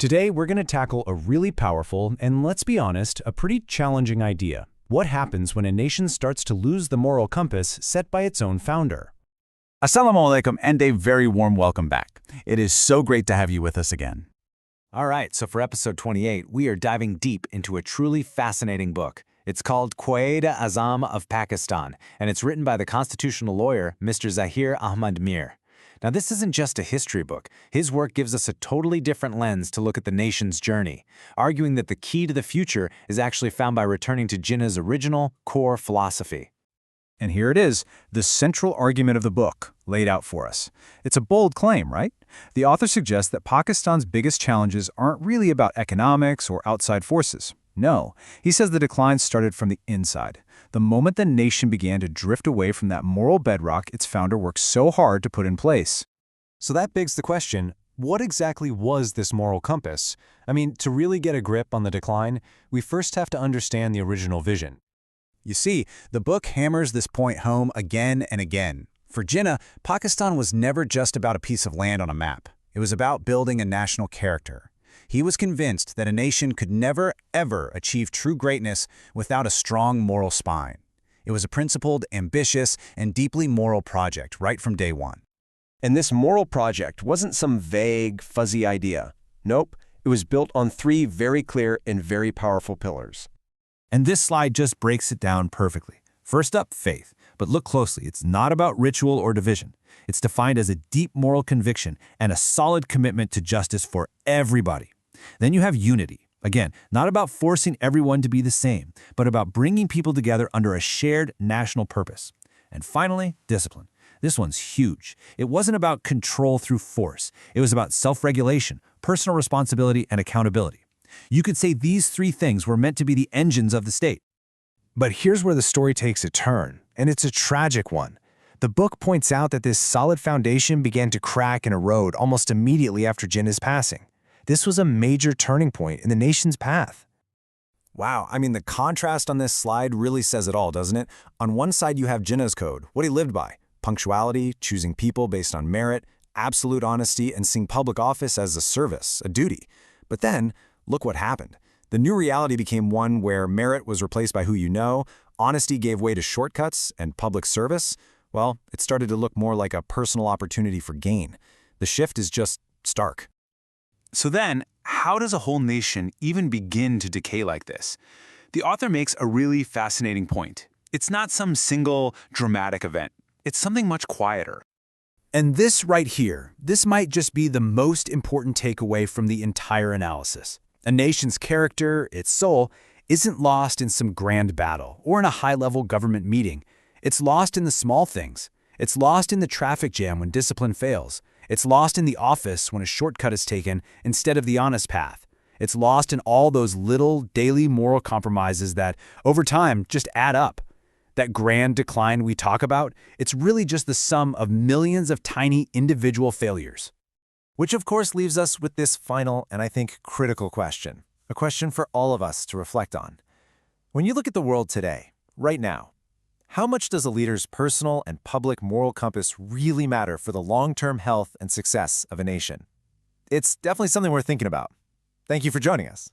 Today, we're going to tackle a really powerful and, let's be honest, a pretty challenging idea. What happens when a nation starts to lose the moral compass set by its own founder? Assalamu alaikum and a very warm welcome back. It is so great to have you with us again. All right, so for episode 28, we are diving deep into a truly fascinating book. It's called Quaid-e-Azam of Pakistan, and it's written by the constitutional lawyer, Mr. Zaheer Ahmad Meer. Now, this isn't just a history book. His work gives us a totally different lens to look at the nation's journey, arguing that the key to the future is actually found by returning to Jinnah's original core philosophy. And here it is, the central argument of the book, laid out for us. It's a bold claim, right? The author suggests that Pakistan's biggest challenges aren't really about economics or outside forces. No, he says the decline started from the inside. The moment the nation began to drift away from that moral bedrock its founder worked so hard to put in place. So that begs the question, what exactly was this moral compass? I mean, to really get a grip on the decline, we first have to understand the original vision. You see, the book hammers this point home again and again. For Jinnah, Pakistan was never just about a piece of land on a map. It was about building a national character. He was convinced that a nation could never, ever achieve true greatness without a strong moral spine. It was a principled, ambitious, and deeply moral project right from day one. And this moral project wasn't some vague, fuzzy idea. Nope, it was built on three very clear and very powerful pillars. And this slide just breaks it down perfectly. First up, faith. But look closely, it's not about ritual or division. It's defined as a deep moral conviction and a solid commitment to justice for everybody. Then you have unity. Again, not about forcing everyone to be the same, but about bringing people together under a shared national purpose. And finally, discipline. This one's huge. It wasn't about control through force. It was about self-regulation, personal responsibility, and accountability. You could say these three things were meant to be the engines of the state. But here's where the story takes a turn, and it's a tragic one. The book points out that this solid foundation began to crack and erode almost immediately after Jinnah's passing. This was a major turning point in the nation's path. Wow, I mean, the contrast on this slide really says it all, doesn't it? On one side, you have Jinnah's code, what he lived by: punctuality, choosing people based on merit, absolute honesty, and seeing public office as a service, a duty. But then, look what happened. The new reality became one where merit was replaced by who you know, honesty gave way to shortcuts, and public service, well, it started to look more like a personal opportunity for gain. The shift is just stark. So then, how does a whole nation even begin to decay like this? The author makes a really fascinating point. It's not some single dramatic event. It's something much quieter. And this right here, this might just be the most important takeaway from the entire analysis. A nation's character, its soul, isn't lost in some grand battle or in a high-level government meeting. It's lost in the small things. It's lost in the traffic jam when discipline fails. It's lost in the office when a shortcut is taken instead of the honest path. It's lost in all those little daily moral compromises that, over time, just add up. That grand decline we talk about, it's really just the sum of millions of tiny individual failures. Which of course leaves us with this final and I think critical question. A question for all of us to reflect on. When you look at the world today, right now, how much does a leader's personal and public moral compass really matter for the long-term health and success of a nation? It's definitely something worth thinking about. Thank you for joining us.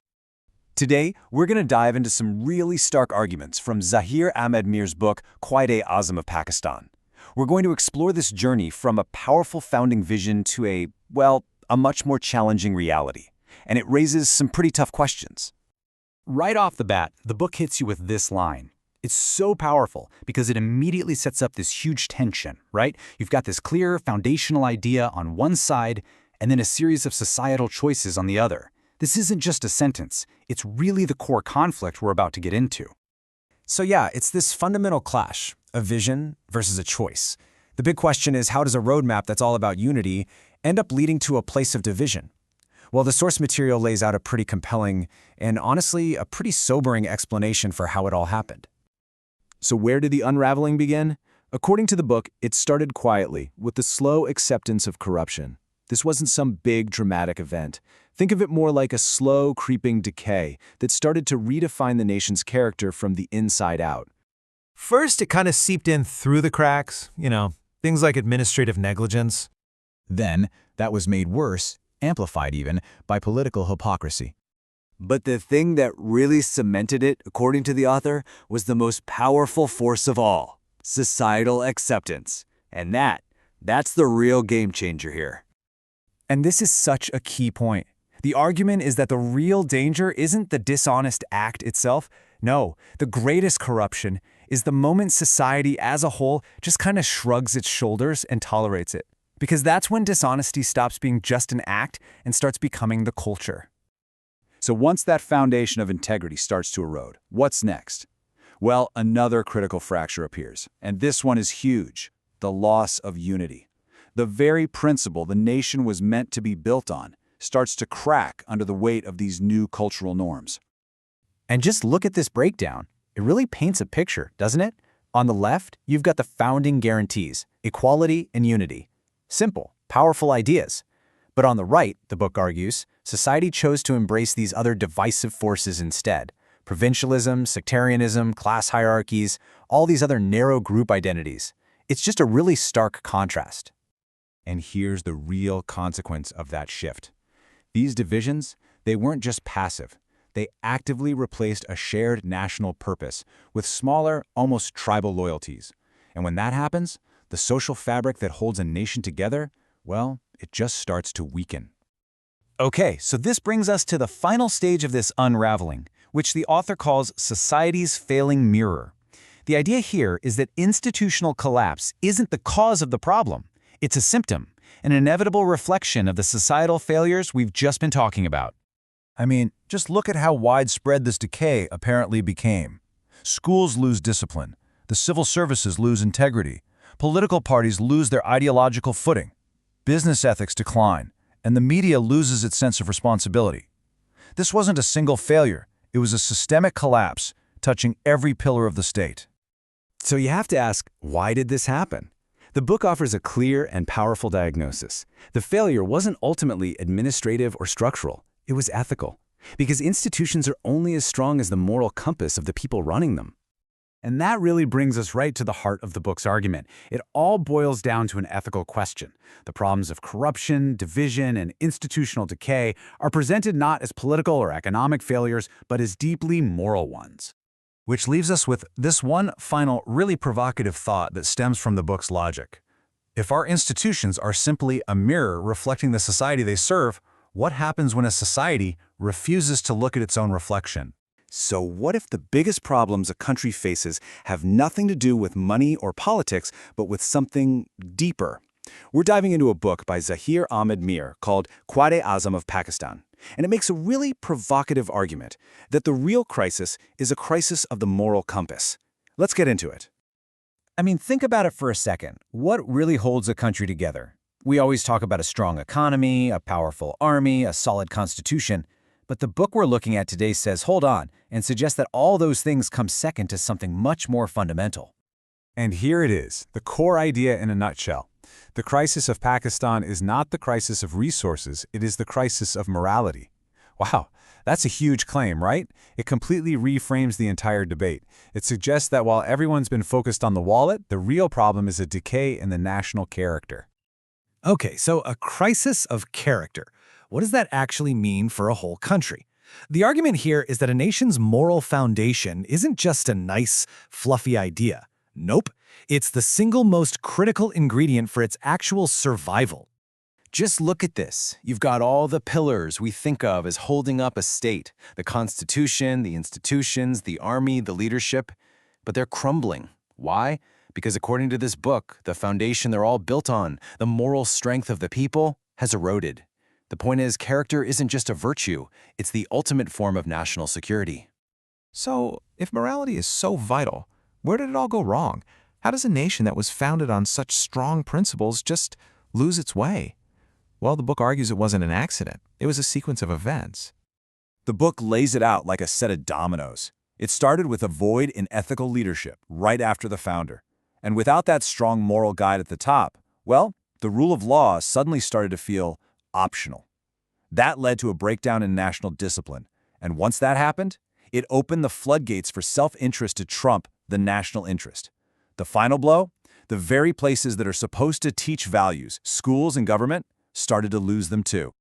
Today, we're going to dive into some really stark arguments from Zaheer Ahmad Meer's book, Quaid-e-Azam of Pakistan. We're going to explore this journey from a powerful founding vision to a much more challenging reality. And it raises some pretty tough questions. Right off the bat, the book hits you with this line. It's so powerful because it immediately sets up this huge tension, right? You've got this clear foundational idea on one side and then a series of societal choices on the other. This isn't just a sentence. It's really the core conflict we're about to get into. So yeah, it's this fundamental clash, a vision versus a choice. The big question is, how does a roadmap that's all about unity end up leading to a place of division? Well, the source material lays out a pretty compelling and honestly a pretty sobering explanation for how it all happened. So where did the unraveling begin? According to the book, it started quietly, with the slow acceptance of corruption. This wasn't some big dramatic event. Think of it more like a slow, creeping decay that started to redefine the nation's character from the inside out. First, it kind of seeped in through the cracks, things like administrative negligence. Then, that was made worse amplified even by political hypocrisy. But the thing that really cemented it, according to the author, was the most powerful force of all: societal acceptance. And that's the real game changer here. And this is such a key point. The argument is that the real danger isn't the dishonest act itself. No, the greatest corruption is the moment society as a whole just kind of shrugs its shoulders and tolerates it. Because that's when dishonesty stops being just an act and starts becoming the culture. So once that foundation of integrity starts to erode, what's next? Well, another critical fracture appears, and this one is huge: the loss of unity. The very principle the nation was meant to be built on starts to crack under the weight of these new cultural norms. And just look at this breakdown. It really paints a picture, doesn't it? On the left, you've got the founding guarantees: equality and unity. Simple, powerful ideas. But on the right, the book argues, society chose to embrace these other divisive forces instead: provincialism, sectarianism, class hierarchies, all these other narrow group identities. It's just a really stark contrast. And here's the real consequence of that shift. These divisions, they weren't just passive. They actively replaced a shared national purpose with smaller, almost tribal loyalties. And when that happens, the social fabric that holds a nation together, well, it just starts to weaken. Okay, so this brings us to the final stage of this unraveling, which the author calls society's failing mirror. The idea here is that institutional collapse isn't the cause of the problem. It's a symptom, an inevitable reflection of the societal failures we've just been talking about. I mean, just look at how widespread this decay apparently became. Schools lose discipline, the civil services lose integrity, political parties lose their ideological footing, business ethics decline, and the media loses its sense of responsibility. This wasn't a single failure, it was a systemic collapse touching every pillar of the state. So you have to ask, why did this happen? The book offers a clear and powerful diagnosis. The failure wasn't ultimately administrative or structural. It was ethical, because institutions are only as strong as the moral compass of the people running them. And that really brings us right to the heart of the book's argument. It all boils down to an ethical question. The problems of corruption, division, and institutional decay are presented not as political or economic failures, but as deeply moral ones. Which leaves us with this one final, really provocative thought that stems from the book's logic. If our institutions are simply a mirror reflecting the society they serve, what happens when a society refuses to look at its own reflection? So what if the biggest problems a country faces have nothing to do with money or politics, but with something deeper? We're diving into a book by Zaheer Ahmad Meer called Quaid-e-Azam of Pakistan. And it makes a really provocative argument that the real crisis is a crisis of the moral compass. Let's get into it. I mean, think about it for a second. What really holds a country together? We always talk about a strong economy, a powerful army, a solid constitution. But the book we're looking at today says, hold on, and suggests that all those things come second to something much more fundamental. And here it is, the core idea in a nutshell. The crisis of Pakistan is not the crisis of resources, it is the crisis of morality. Wow, that's a huge claim, right? It completely reframes the entire debate. It suggests that while everyone's been focused on the wallet, the real problem is a decay in the national character. Okay, so a crisis of character. What does that actually mean for a whole country? The argument here is that a nation's moral foundation isn't just a nice, fluffy idea. Nope, it's the single most critical ingredient for its actual survival. Just look at this. You've got all the pillars we think of as holding up a state: the Constitution, the institutions, the army, the leadership. But they're crumbling. Why? Because according to this book, the foundation they're all built on, the moral strength of the people, has eroded. The point is, character isn't just a virtue, it's the ultimate form of national security. So, if morality is so vital, where did it all go wrong? How does a nation that was founded on such strong principles just lose its way? Well, the book argues it wasn't an accident. It was a sequence of events. The book lays it out like a set of dominoes. It started with a void in ethical leadership right after the founder. And without that strong moral guide at the top, well, the rule of law suddenly started to feel optional. That led to a breakdown in national discipline. And once that happened, it opened the floodgates for self-interest to trump the national interest. The final blow? The very places that are supposed to teach values, schools and government, started to lose them too.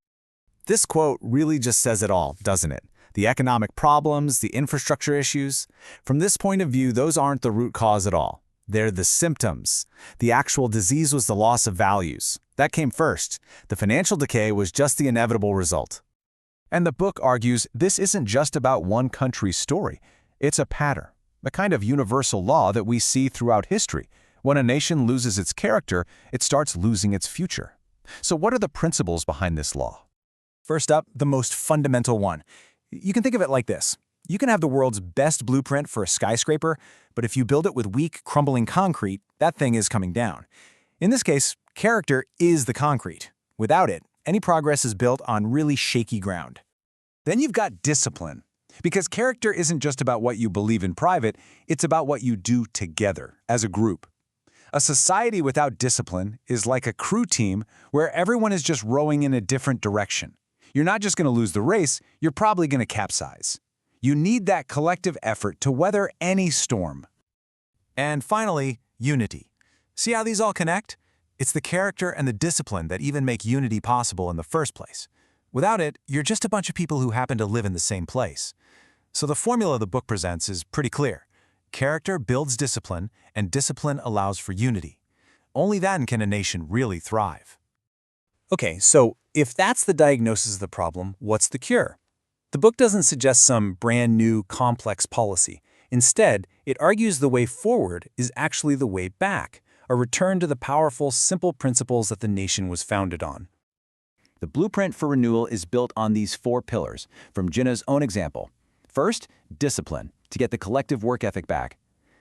This quote really just says it all, doesn't it? The economic problems, the infrastructure issues. From this point of view, those aren't the root cause at all. They're the symptoms. The actual disease was the loss of values. That came first. The financial decay was just the inevitable result. And the book argues this isn't just about one country's story. It's a pattern, a kind of universal law that we see throughout history. When a nation loses its character, it starts losing its future. So what are the principles behind this law? First up, the most fundamental one. You can think of it like this. You can have the world's best blueprint for a skyscraper, but if you build it with weak, crumbling concrete, that thing is coming down. In this case, character is the concrete. Without it, any progress is built on really shaky ground. Then you've got discipline. Because character isn't just about what you believe in private, it's about what you do together, as a group. A society without discipline is like a crew team where everyone is just rowing in a different direction. You're not just going to lose the race, you're probably going to capsize. You need that collective effort to weather any storm. And finally, unity. See how these all connect? It's the character and the discipline that even make unity possible in the first place. Without it, you're just a bunch of people who happen to live in the same place. So the formula the book presents is pretty clear. Character builds discipline, and discipline allows for unity. Only then can a nation really thrive. Okay, so if that's the diagnosis of the problem, what's the cure? The book doesn't suggest some brand new, complex policy. Instead, it argues the way forward is actually the way back, a return to the powerful, simple principles that the nation was founded on. The blueprint for renewal is built on these 4 pillars, from Jinnah's own example. First, discipline, to get the collective work ethic back.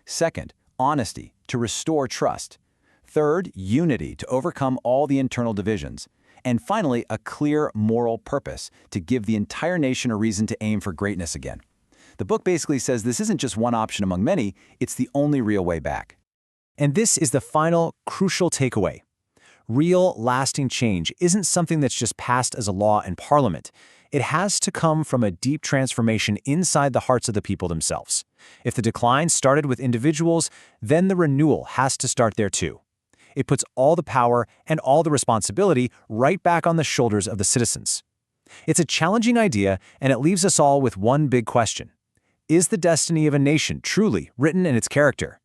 Second, honesty, to restore trust. Third, unity, to overcome all the internal divisions. And finally, a clear moral purpose, to give the entire nation a reason to aim for greatness again. The book basically says this isn't just one option among many, it's the only real way back. And this is the final, crucial takeaway. Real, lasting change isn't something that's just passed as a law in Parliament. It has to come from a deep transformation inside the hearts of the people themselves. If the decline started with individuals, then the renewal has to start there too. It puts all the power and all the responsibility right back on the shoulders of the citizens. It's a challenging idea, and it leaves us all with one big question. Is the destiny of a nation truly written in its character?